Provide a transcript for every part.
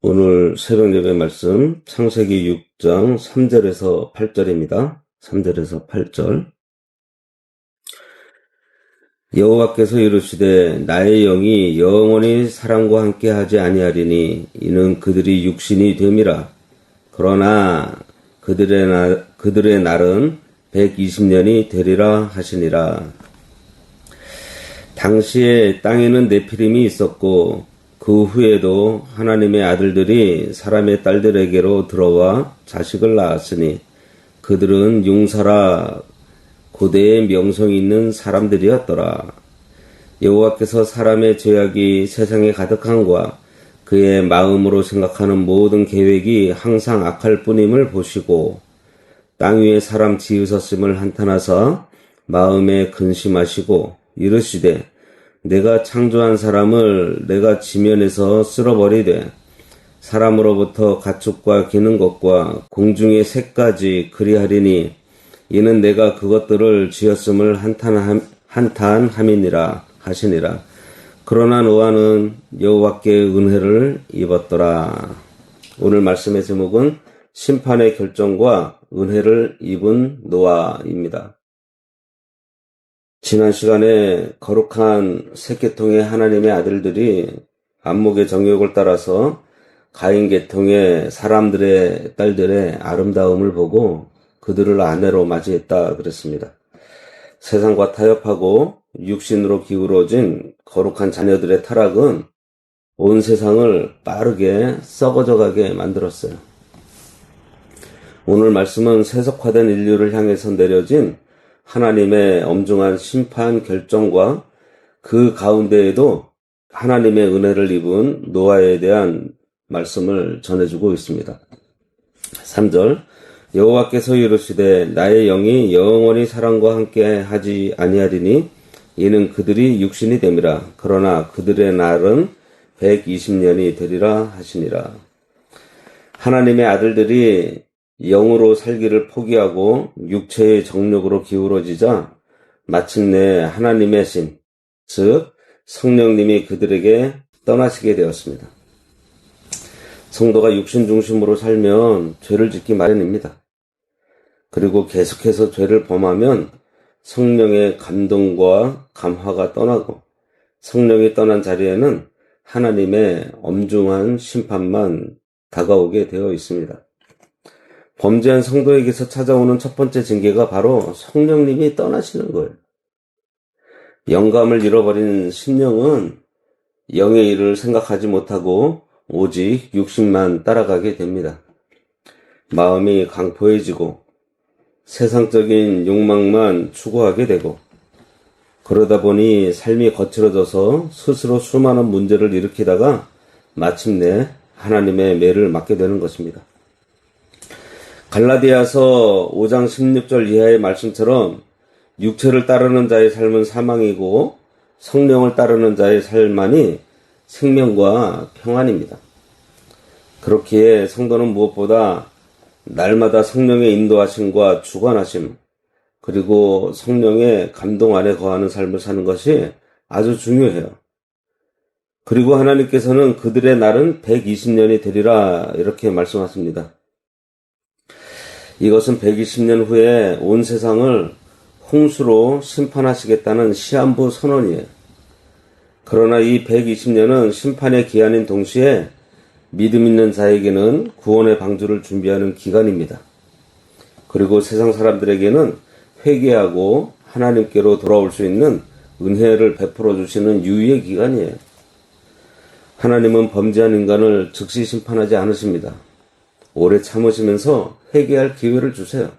오늘 새벽 예배 말씀 창세기 6장 3절에서 8절입니다. 3절에서 8절. 여호와께서 이르시되 나의 영이 영원히 사람과 함께 하지 아니하리니 이는 그들이 육신이 됨이라. 그러나 그들의 날은 120년이 되리라 하시니라. 당시에 땅에는 네피림이 있었고 그 후에도 하나님의 아들들이 사람의 딸들에게로 들어와 자식을 낳았으니 그들은 용사라 고대의 명성이 있는 사람들이었더라. 여호와께서 사람의 죄악이 세상에 가득함과 그의 마음으로 생각하는 모든 계획이 항상 악할 뿐임을 보시고 땅 위에 사람 지으셨음을 한탄하사 마음에 근심하시고 이르시되 내가 창조한 사람을 내가 지면에서 쓸어버리되 사람으로부터 가축과 기는 것과 공중의 새까지 그리하리니 이는 내가 그것들을 지었음을 한탄함이니라 하시니라. 그러나 노아는 여호와께 은혜를 입었더라. 오늘 말씀의 제목은 심판의 결정과 은혜를 입은 노아입니다. 지난 시간에 거룩한 셋 계통의 하나님의 아들들이 안목의 정욕을 따라서 가인 계통의 사람들의 딸들의 아름다움을 보고 그들을 아내로 맞이했다 그랬습니다. 세상과 타협하고 육신으로 기울어진 거룩한 자녀들의 타락은 온 세상을 빠르게 썩어져가게 만들었어요. 오늘 말씀은 세속화된 인류를 향해서 내려진 하나님의 엄중한 심판 결정과 그 가운데에도 하나님의 은혜를 입은 노아에 대한 말씀을 전해주고 있습니다. 3절 여호와께서 이르시되 나의 영이 영원히 사람과 함께 하지 아니하리니 이는 그들이 육신이 됨이라. 그러나 그들의 날은 120년이 되리라 하시니라. 하나님의 아들들이 영으로 살기를 포기하고 육체의 정욕으로 기울어지자 마침내 하나님의 신, 즉 성령님이 그들에게 떠나시게 되었습니다. 성도가 육신 중심으로 살면 죄를 짓기 마련입니다. 그리고 계속해서 죄를 범하면 성령의 감동과 감화가 떠나고 성령이 떠난 자리에는 하나님의 엄중한 심판만 다가오게 되어 있습니다. 범죄한 성도에게서 찾아오는 첫 번째 징계가 바로 성령님이 떠나시는 거예요. 영감을 잃어버린 심령은 영의 일을 생각하지 못하고 오직 육신만 따라가게 됩니다. 마음이 강포해지고 세상적인 욕망만 추구하게 되고 그러다 보니 삶이 거칠어져서 스스로 수많은 문제를 일으키다가 마침내 하나님의 매를 맞게 되는 것입니다. 갈라디아서 5장 16절 이하의 말씀처럼 육체를 따르는 자의 삶은 사망이고 성령을 따르는 자의 삶만이 생명과 평안입니다. 그렇기에 성도는 무엇보다 날마다 성령의 인도하심과 주관하심 그리고 성령의 감동 안에 거하는 삶을 사는 것이 아주 중요해요. 그리고 하나님께서는 그들의 날은 120년이 되리라 이렇게 말씀하십니다. 이것은 120년 후에 온 세상을 홍수로 심판하시겠다는 시한부 선언이에요. 그러나 이 120년은 심판의 기한인 동시에 믿음 있는 자에게는 구원의 방주를 준비하는 기간입니다. 그리고 세상 사람들에게는 회개하고 하나님께로 돌아올 수 있는 은혜를 베풀어 주시는 유의의 기간이에요. 하나님은 범죄한 인간을 즉시 심판하지 않으십니다. 오래 참으시면서 회개할 기회를 주세요.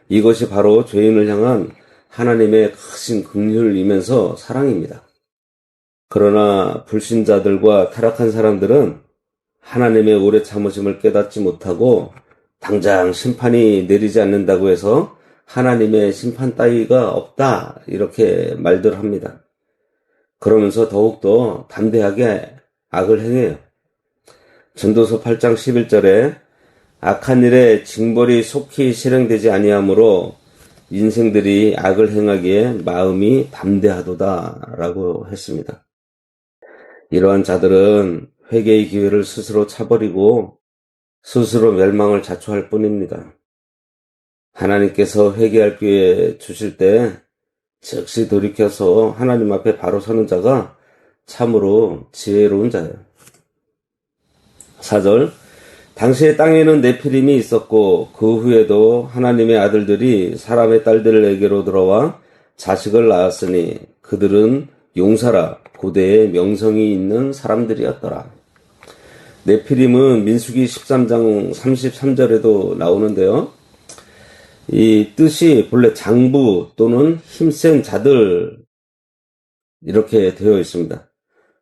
이것이 바로 죄인을 향한 하나님의 크신 긍휼이면서 사랑입니다. 그러나 불신자들과 타락한 사람들은 하나님의 오래 참으심을 깨닫지 못하고 당장 심판이 내리지 않는다고 해서 하나님의 심판 따위가 없다 이렇게 말들 합니다. 그러면서 더욱더 담대하게 악을 행해요. 전도서 8장 11절에 악한 일에 징벌이 속히 실행되지 아니하므로 인생들이 악을 행하기에 마음이 담대하도다 라고 했습니다. 이러한 자들은 회개의 기회를 스스로 차버리고 스스로 멸망을 자초할 뿐입니다. 하나님께서 회개할 기회 주실 때 즉시 돌이켜서 하나님 앞에 바로 서는 자가 참으로 지혜로운 자예요. 4절, 당시에 땅에는 네피림이 있었고 그 후에도 하나님의 아들들이 사람의 딸들에게로 들어와 자식을 낳았으니 그들은 용사라 고대에 명성이 있는 사람들이었더라. 네피림은 민수기 13장 33절에도 나오는데요. 이 뜻이 본래 장부 또는 힘센 자들 이렇게 되어 있습니다.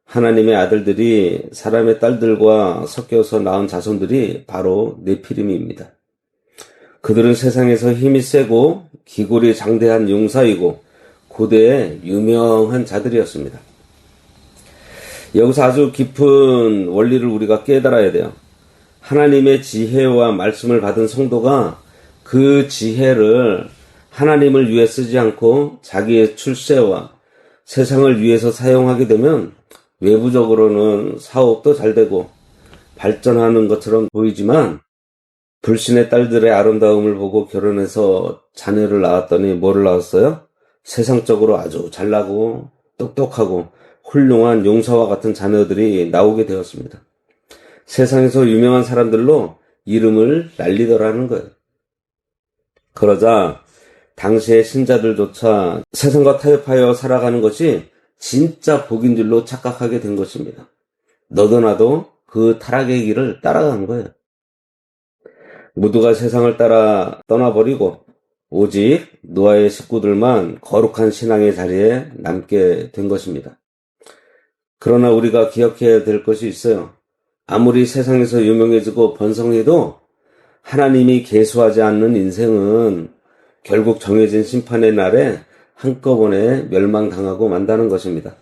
하나님의 아들들이 사람의 딸들과 섞여서 낳은 자손들이 바로 네피림입니다. 그들은 세상에서 힘이 세고 기골이 장대한 용사이고 고대의 유명한 자들이었습니다. 여기서 아주 깊은 원리를 우리가 깨달아야 돼요. 하나님의 지혜와 말씀을 받은 성도가 그 지혜를 하나님을 위해 쓰지 않고 자기의 출세와 세상을 위해서 사용하게 되면 외부적으로는 사업도 잘 되고 발전하는 것처럼 보이지만 불신의 딸들의 아름다움을 보고 결혼해서 자녀를 낳았더니 뭐를 낳았어요? 세상적으로 아주 잘나고 똑똑하고 훌륭한 용사와 같은 자녀들이 나오게 되었습니다. 세상에서 유명한 사람들로 이름을 날리더라는 거예요. 그러자 당시의 신자들조차 세상과 타협하여 살아가는 것이 진짜 복인 줄로 착각하게 된 것입니다. 너도 나도 그 타락의 길을 따라간 거예요. 모두가 세상을 따라 떠나버리고 오직 노아의 식구들만 거룩한 신앙의 자리에 남게 된 것입니다. 그러나 우리가 기억해야 될 것이 있어요. 아무리 세상에서 유명해지고 번성해도 하나님이 계수하지 않는 인생은 결국 정해진 심판의 날에 한꺼번에 멸망당하고 만다는 것입니다.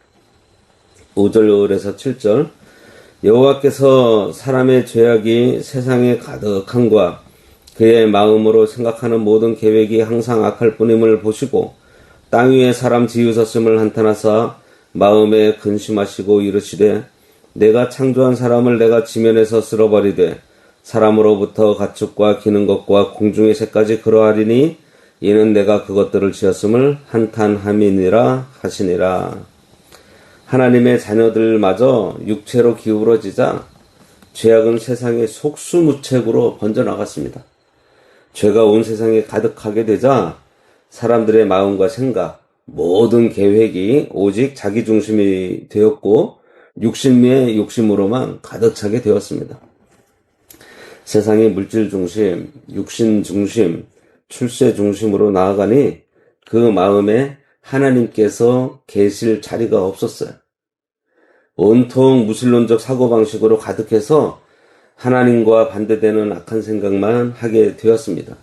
5절에서 7절, 여호와께서 사람의 죄악이 세상에 가득함과 그의 마음으로 생각하는 모든 계획이 항상 악할 뿐임을 보시고 땅 위에 사람 지으셨음을 한탄하사 마음에 근심하시고 이르시되 내가 창조한 사람을 내가 지면에서 쓸어버리되 사람으로부터 가축과 기는 것과 공중의 새까지 그러하리니 이는 내가 그것들을 지었음을 한탄함이니라 하시니라. 하나님의 자녀들마저 육체로 기울어지자 죄악은 세상의 속수무책으로 번져나갔습니다. 죄가 온 세상에 가득하게 되자 사람들의 마음과 생각, 모든 계획이 오직 자기 중심이 되었고 육신의 욕심으로만 가득 차게 되었습니다. 세상의 물질 중심, 육신 중심, 출세 중심으로 나아가니 그 마음에 하나님께서 계실 자리가 없었어요. 온통 무신론적 사고방식으로 가득해서 하나님과 반대되는 악한 생각만 하게 되었습니다.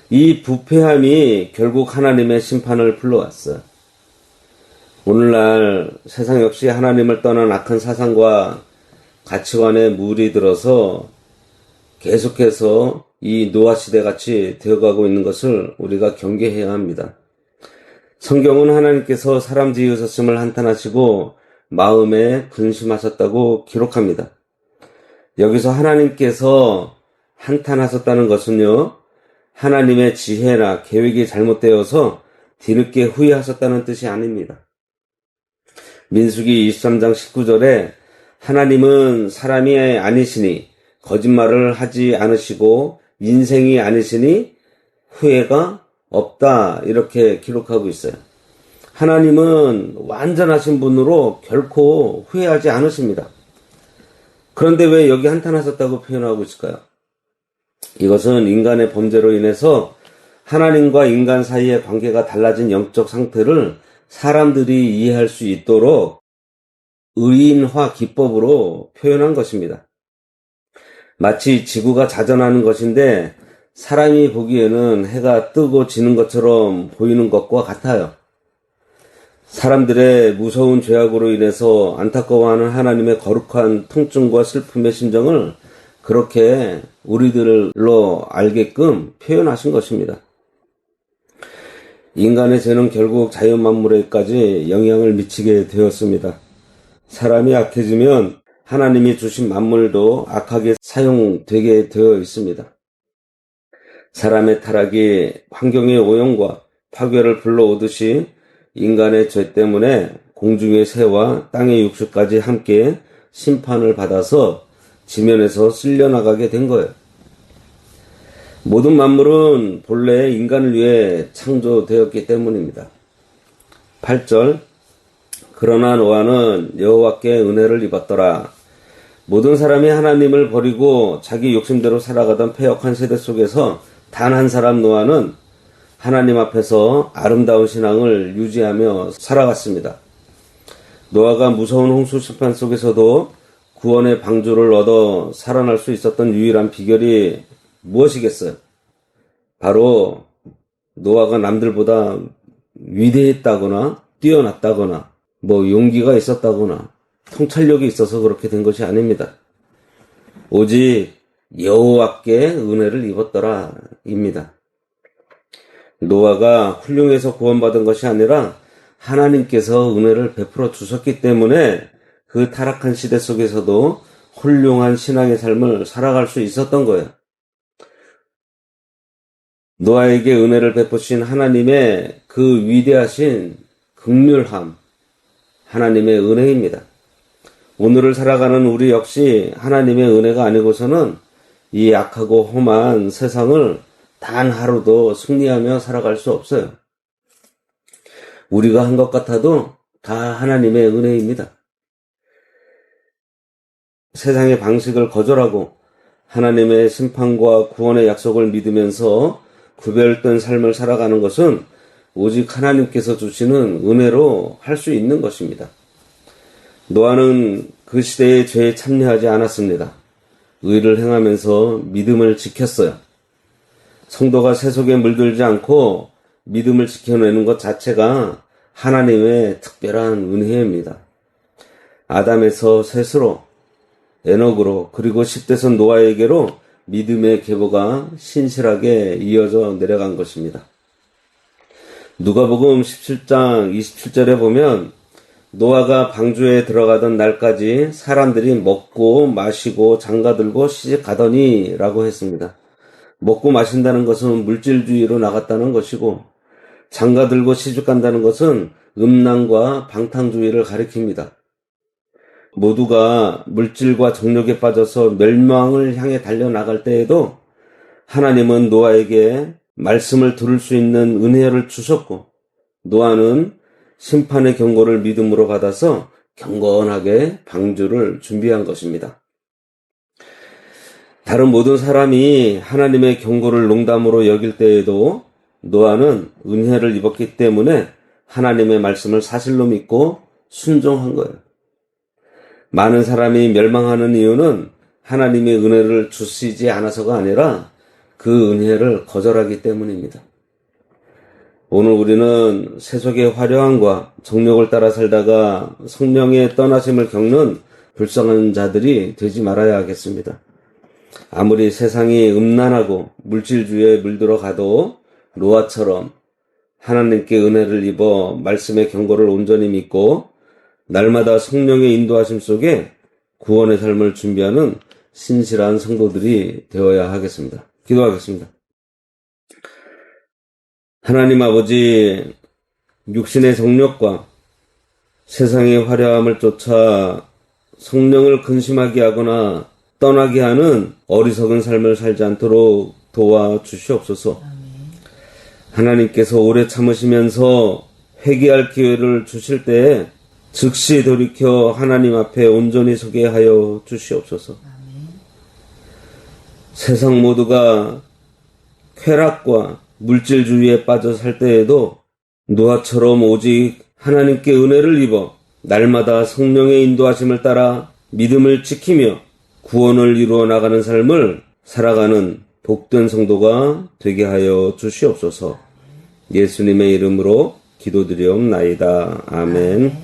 이 부패함이 결국 하나님의 심판을 불러왔어요. 오늘날 세상 역시 하나님을 떠난 악한 사상과 가치관에 물이 들어서 계속해서 이 노아 시대 같이 되어가고 있는 것을 우리가 경계해야 합니다. 성경은 하나님께서 사람 지으셨음을 한탄하시고 마음에 근심하셨다고 기록합니다. 여기서 하나님께서 한탄하셨다는 것은요, 하나님의 지혜나 계획이 잘못되어서 뒤늦게 후회하셨다는 뜻이 아닙니다. 민수기 23장 19절에 하나님은 사람이 아니시니 거짓말을 하지 않으시고 인생이 아니시니 후회가 없다 이렇게 기록하고 있어요. 하나님은 완전하신 분으로 결코 후회하지 않으십니다. 그런데 왜 여기 한탄하셨다고 표현하고 있을까요? 이것은 인간의 범죄로 인해서 하나님과 인간 사이의 관계가 달라진 영적 상태를 사람들이 이해할 수 있도록 의인화 기법으로 표현한 것입니다. 마치 지구가 자전하는 것인데 사람이 보기에는 해가 뜨고 지는 것처럼 보이는 것과 같아요. 사람들의 무서운 죄악으로 인해서 안타까워하는 하나님의 거룩한 통증과 슬픔의 심정을 그렇게 우리들로 알게끔 표현하신 것입니다. 인간의 죄는 결국 자연 만물에까지 영향을 미치게 되었습니다. 사람이 악해지면 하나님이 주신 만물도 악하게 사용되게 되어 있습니다. 사람의 타락이 환경의 오염과 파괴를 불러오듯이 인간의 죄 때문에 공중의 새와 땅의 육수까지 함께 심판을 받아서 지면에서 쓸려나가게 된 거예요. 모든 만물은 본래 인간을 위해 창조되었기 때문입니다. 8절 그러나 노아는 여호와께 은혜를 입었더라. 모든 사람이 하나님을 버리고 자기 욕심대로 살아가던 패역한 세대 속에서 단 한 사람 노아는 하나님 앞에서 아름다운 신앙을 유지하며 살아갔습니다. 노아가 무서운 홍수 심판 속에서도 구원의 방주를 얻어 살아날 수 있었던 유일한 비결이 무엇이겠어요? 바로 노아가 남들보다 위대했다거나 뛰어났다거나 용기가 있었다거나 통찰력이 있어서 그렇게 된 것이 아닙니다. 오직 여호와께 은혜를 입었더라 입니다. 노아가 훌륭해서 구원받은 것이 아니라 하나님께서 은혜를 베풀어 주셨기 때문에 그 타락한 시대 속에서도 훌륭한 신앙의 삶을 살아갈 수 있었던 거예요. 노아에게 은혜를 베푸신 하나님의 그 위대하신 긍휼함, 하나님의 은혜입니다. 오늘을 살아가는 우리 역시 하나님의 은혜가 아니고서는 이 악하고 험한 세상을 단 하루도 승리하며 살아갈 수 없어요. 우리가 한 것 같아도 다 하나님의 은혜입니다. 세상의 방식을 거절하고 하나님의 심판과 구원의 약속을 믿으면서 구별된 삶을 살아가는 것은 오직 하나님께서 주시는 은혜로 할 수 있는 것입니다. 노아는 그 시대의 죄에 참여하지 않았습니다. 의를 행하면서 믿음을 지켰어요. 성도가 세속에 물들지 않고 믿음을 지켜내는 것 자체가 하나님의 특별한 은혜입니다. 아담에서 셋으로, 에녹으로, 그리고 10대선 노아에게로 믿음의 계보가 신실하게 이어져 내려간 것입니다. 누가복음 17장 27절에 보면 노아가 방주에 들어가던 날까지 사람들이 먹고 마시고 장가들고 시집가더니 라고 했습니다. 먹고 마신다는 것은 물질주의로 나갔다는 것이고 장가들고 시집간다는 것은 음란과 방탕주의를 가리킵니다. 모두가 물질과 정욕에 빠져서 멸망을 향해 달려나갈 때에도 하나님은 노아에게 말씀을 들을 수 있는 은혜를 주셨고 노아는 심판의 경고를 믿음으로 받아서 경건하게 방주를 준비한 것입니다. 다른 모든 사람이 하나님의 경고를 농담으로 여길 때에도 노아는 은혜를 입었기 때문에 하나님의 말씀을 사실로 믿고 순종한 거예요. 많은 사람이 멸망하는 이유는 하나님의 은혜를 주시지 않아서가 아니라 그 은혜를 거절하기 때문입니다. 오늘 우리는 세속의 화려함과 정욕을 따라 살다가 성령의 떠나심을 겪는 불쌍한 자들이 되지 말아야 하겠습니다. 아무리 세상이 음란하고 물질주의에 물들어 가도 노아처럼 하나님께 은혜를 입어 말씀의 경고를 온전히 믿고 날마다 성령의 인도하심 속에 구원의 삶을 준비하는 신실한 성도들이 되어야 하겠습니다. 기도하겠습니다. 하나님 아버지, 육신의 정욕과 세상의 화려함을 쫓아 성령을 근심하게 하거나 떠나게 하는 어리석은 삶을 살지 않도록 도와주시옵소서. 하나님께서 오래 참으시면서 회개할 기회를 주실 때에 즉시 돌이켜 하나님 앞에 온전히 서게 하여 주시옵소서. 세상 모두가 쾌락과 물질주의에 빠져 살 때에도 노아처럼 오직 하나님께 은혜를 입어 날마다 성령의 인도하심을 따라 믿음을 지키며 구원을 이루어 나가는 삶을 살아가는 복된 성도가 되게 하여 주시옵소서. 예수님의 이름으로 기도드리옵나이다. 아멘.